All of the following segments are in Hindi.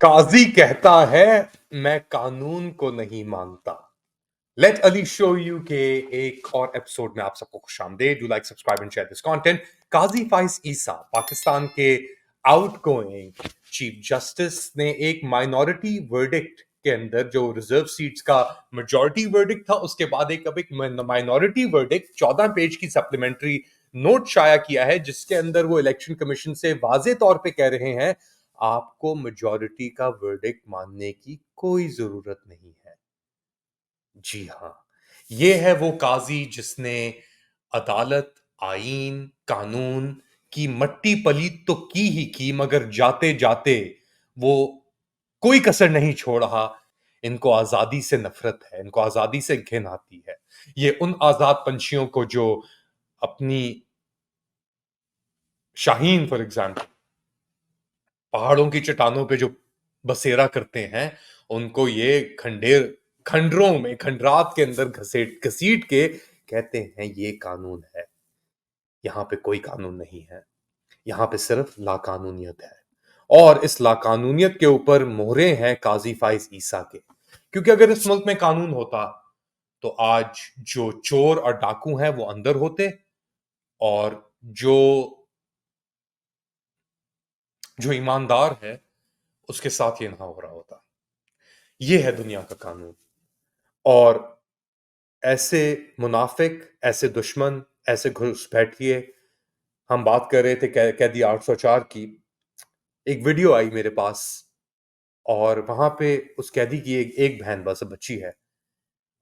काजी कहता है मैं कानून को नहीं मानता। लेट अली शो यू के एक और एपिसोड में आप सबको खुशामदीद। Do like subscribe and share this content. Qazi Faez Isa Pakistan के आउटगोइंग चीफ जस्टिस ने एक माइनॉरिटी वर्डिक्ट के अंदर जो रिजर्व सीट्स का मेजॉरिटी वर्डिक्ट था उसके बाद अब एक माइनॉरिटी वर्डिक्ट 14 पेज की सप्लीमेंट्री नोट शाया किया है जिसके अंदर वो इलेक्शन कमीशन से वाजे तौर पे कह रहे हैं आपको मेजॉरिटी का वर्डिक्ट मानने की कोई जरूरत नहीं है। जी हां, ये है वो काजी जिसने अदालत, आईन, कानून की मट्टी पलीत तो की ही की मगर जाते जाते वो कोई कसर नहीं छोड़ रहा। इनको आजादी से नफरत है, इनको आजादी से घिन आती है। ये उन आजाद पंछियों को जो अपनी शाहीन फॉर एग्जाम्पल पहाड़ों की चट्टानों पे जो बसेरा करते हैं उनको ये खंडरों में खंडरात के अंदर घसीट के कहते हैं ये कानून है। यहां पे कोई कानून नहीं है, यहां पे सिर्फ लाकानूनियत है। और इस लाकानूनियत के ऊपर मोहरे हैं काजी फाइज ईसा के। क्योंकि अगर इस मुल्क में कानून होता तो आज जो चोर और डाकू हैं वो अंदर होते और जो जो ईमानदार है उसके साथ ये ना हो रहा होता। ये है दुनिया का कानून। और ऐसे मुनाफिक, ऐसे दुश्मन, ऐसे घुसपैठिए। हम बात कर रहे थे कैदी 804 की। एक वीडियो आई मेरे पास और वहां पे उस कैदी की एक बहन बस बच्ची है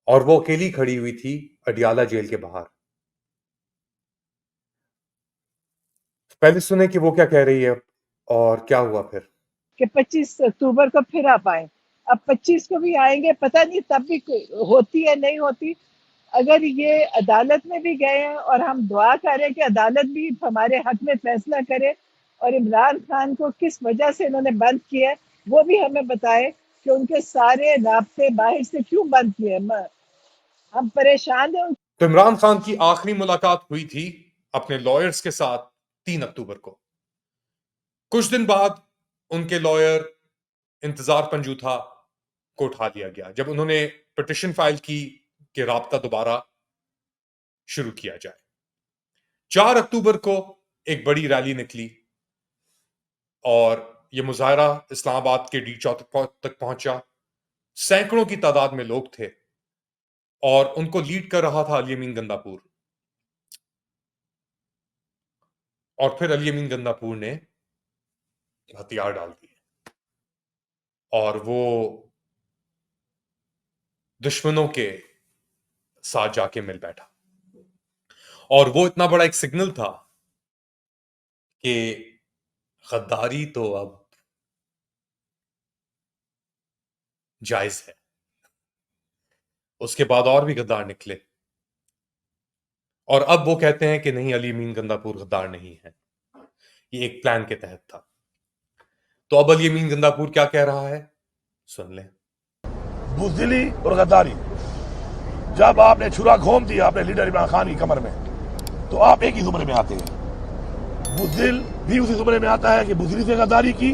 और वो अकेली खड़ी हुई थी अडियाला जेल के बाहर। पहले सुने कि वो क्या कह रही है और क्या हुआ फिर। कि 25 अक्टूबर को फिर आप आए। अब 25 को भी आएंगे, पता नहीं तब भी होती है नहीं होती। अगर ये अदालत में भी गए हैं और हम दुआ करें कि अदालत भी हमारे हक में फैसला करे और इमरान खान को किस वजह से इन्होंने बंद किया है वो भी हमें बताए कि उनके सारे राब्ते बाहर से क्यों बंद किए हैं। हम परेशान हैं। तो इमरान खान की आखिरी मुलाकात हुई थी अपने लॉयर्स के साथ 3 अक्टूबर को। कुछ दिन बाद उनके लॉयर इंतजार पंजूथा को उठा लिया गया जब उन्होंने पिटिशन फाइल की कि राब्ता दोबारा शुरू किया जाए। 4 अक्टूबर को एक बड़ी रैली निकली और यह मुजाहरा इस्लामाबाद के डी चौक तक पहुंचा। सैकड़ों की तादाद में लोग थे और उनको लीड कर रहा था अली अमीन गंदापुर। और फिर अली अमीन गंदापुर ने हथियार डाल दिए और वो दुश्मनों के साथ जाके मिल बैठा। और वो इतना बड़ा एक सिग्नल था कि गद्दारी तो अब जायज है। उसके बाद और भी गद्दार निकले और अब वो कहते हैं कि नहीं, अली अमीन गंदापुर गद्दार नहीं है, ये एक प्लान के तहत था। तो अब अली अमीन गंदापुर क्या कह रहा है सुन लें। बुजदिली और गद्दारी, जब आपने छुरा घोम दिया अपने लीडर इमरान खान की कमर में तो आप एक ही जुमरे में आते हैं। बुजदिल भी उसी जुमरे में आता है कि बुजदिली से गद्दारी की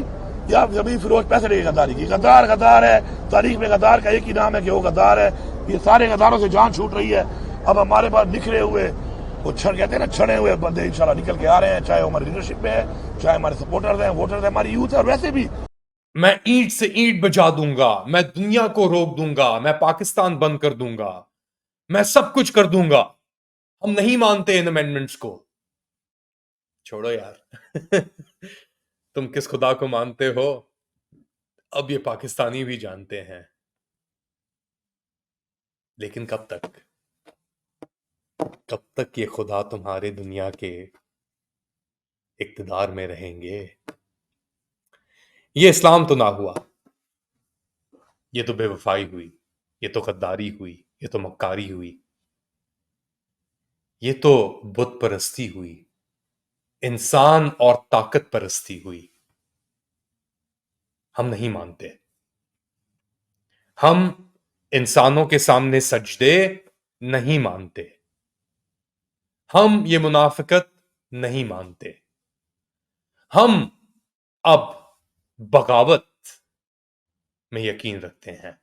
या जमीन फिरोज पैसे लेके गद्दारी की। गद्दार गद्दार है, तारीख में गद्दार का एक ही नाम है कि वो गद्दार है। ये सारे गद्दारों से जान छूट रही है। अब हमारे पास निखरे हुए वो छड़ कहते हैं ना, छड़े हुए बंदे इंशाल्लाह निकल के आ रहे हैं, चाहे वो हमारी लीडरशिप में है, चाहे हमारे सपोर्टर्स हैं, वोटर्स हैं, हमारी यूथ है। और वैसे भी मैं ईंट से ईंट बजा दूंगा, मैं दुनिया को रोक दूंगा, मैं पाकिस्तान बंद कर दूंगा, मैं सब कुछ कर दूंगा। हम नहीं मानते इन अमेंडमेंट्स को। छोड़ो यार। तुम किस खुदा को मानते हो अब ये पाकिस्तानी भी जानते हैं। लेकिन कब तक ये खुदा तुम्हारे दुनिया के इक्तदार में रहेंगे। ये इस्लाम तो ना हुआ, ये तो बेवफाई हुई, ये तो गद्दारी हुई, ये तो मक्कारी हुई, ये तो बुत परस्ती हुई, इंसान और ताकत परस्ती हुई। हम नहीं मानते। हम इंसानों के सामने सजदे नहीं मानते। हम ये मुनाफिकत नहीं मानते। हम अब बगावत में यकीन रखते हैं।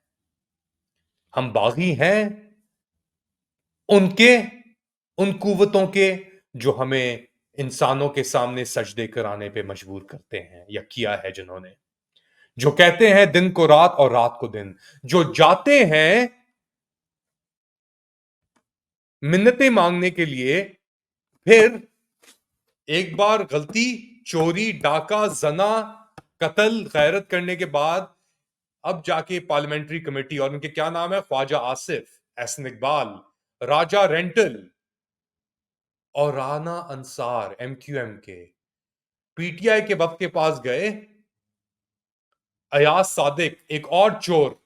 हम बागी हैं उनके उन कुव्वतों के जो हमें इंसानों के सामने सजदे कराने पे मजबूर करते हैं या किया है जिन्होंने, जो कहते हैं दिन को रात और रात को दिन, जो जाते हैं मिन्नतें मांगने के लिए, फिर एक बार गलती, चोरी, डाका, जना, कत्ल, गैरत करने के बाद अब जाके पार्लियामेंट्री कमेटी, और उनके क्या नाम है, ख्वाजा आसिफ, एहसन इकबाल, राजा रेंटल और राना अंसार एमक्यूएम के, पीटीआई के वक्त के पास गए, अयाज सादिक एक और चोर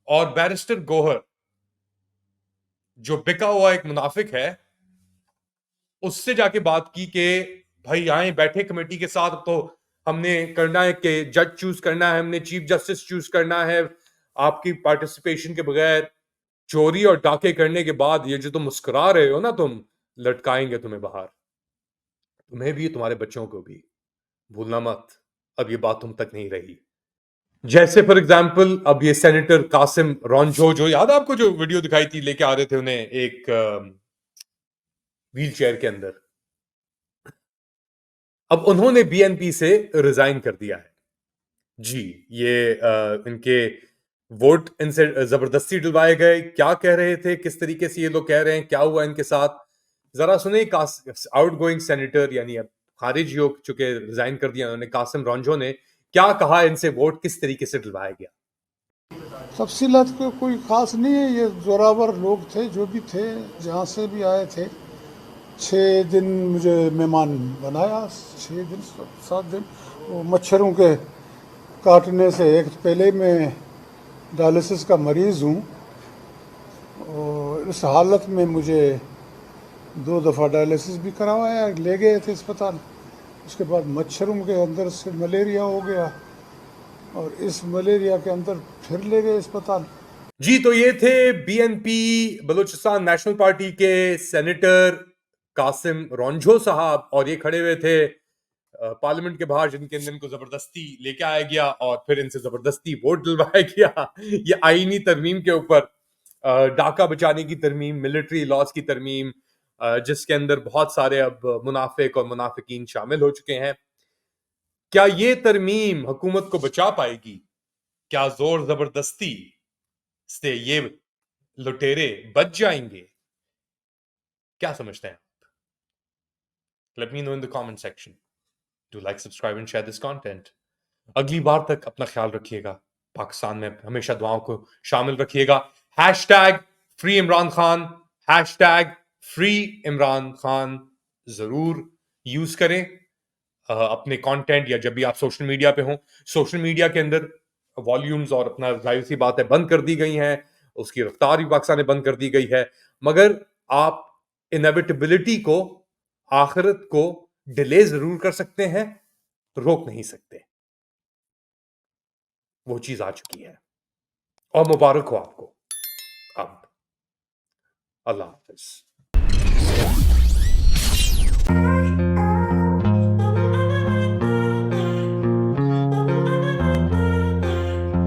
और बैरिस्टर गोहर जो बिका हुआ एक मुनाफिक है, उससे जाके बात की कि भाई आए बैठे कमेटी के साथ, तो हमने करना है कि जज चूज करना है, हमने चीफ जस्टिस चूज करना है, आपकी पार्टिसिपेशन के बगैर चोरी और डाके करने के बाद ये जो तुम मुस्कुरा रहे हो ना, तुम लटकाएंगे तुम्हें बाहर, तुम्हें भी तुम्हारे बच्चों को भी, भूलना मत, अब ये बात तुम तक नहीं रही। जैसे फॉर एग्जाम्पल अब ये सेनेटर कासिम रॉन्जो, जो याद है आपको, जो वीडियो दिखाई थी, लेके आ रहे थे उन्हें एक व्हील चेयर के अंदर, अब उन्होंने बीएनपी से रिजाइन कर दिया है जी। ये इनके वोट इनसे जबरदस्ती दिलवाए गए, क्या कह रहे थे, किस तरीके से ये लोग कह रहे हैं, क्या हुआ इनके साथ, जरा सुने। आउट गोइंग सेनेटर, यानी अब खारिज हो चुके, रिजाइन कर दिया उन्होंने, कासिम रॉन्जो ने क्या कहा, इनसे वोट किस तरीके से दिलवाया गया। तफसीलात को कोई ख़ास नहीं है, ये जोरावर लोग थे जो भी थे, जहाँ से भी आए थे। 6 दिन मुझे मेहमान बनाया, 6 दिन 7 दिन। वो मच्छरों के काटने से, एक तो पहले मैं डायलिसिस का मरीज़ हूँ और इस हालत में मुझे 2 दफ़ा डायलिसिस भी करवाया, ले गए थे अस्पताल। उसके बाद मच्छरों के अंदर से मलेरिया हो गया और इस मलेरिया के अंदर फिर ले गए अस्पताल। जी, तो ये थे बीएनपी बलूचिस्तान नेशनल पार्टी के सेनेटर कासिम रॉन्जो साहब, और ये खड़े हुए थे पार्लियामेंट के बाहर, जिनके अंदर इनको जबरदस्ती लेके आया गया और फिर इनसे जबरदस्ती वोट दिलवाया गया ये आईनी तरमीम के ऊपर, डाका बचाने की तरमीम, मिलिट्री लॉज की तरमीम, जिसके अंदर बहुत सारे अब मुनाफिक और मुनाफिकीन शामिल हो चुके हैं। क्या ये तरमीम हुकूमत को बचा पाएगी? क्या जोर जबरदस्ती से ये लुटेरे बच जाएंगे? क्या समझते हैं आप? Let me know in the comment section. Do like, subscribe and share this content. अगली बार तक अपना ख्याल रखिएगा, पाकिस्तान में हमेशा दुआओं को शामिल रखिएगा। Hashtag free Imran Khan, hashtag free Imran Khan जरूर यूज करें अपने कंटेंट, या जब भी आप सोशल मीडिया पे हों। सोशल मीडिया के अंदर वॉल्यूम्स और अपना जाहिर सी बात है बंद कर दी गई हैं, उसकी रफ्तार भी पाकिस्तान में बंद कर दी गई है, मगर आप इनएविटेबिलिटी को, आखिरत को डिले जरूर कर सकते हैं, रोक नहीं सकते। वो चीज आ चुकी है और मुबारक हो आपको। अब अल्लाह हाफिज।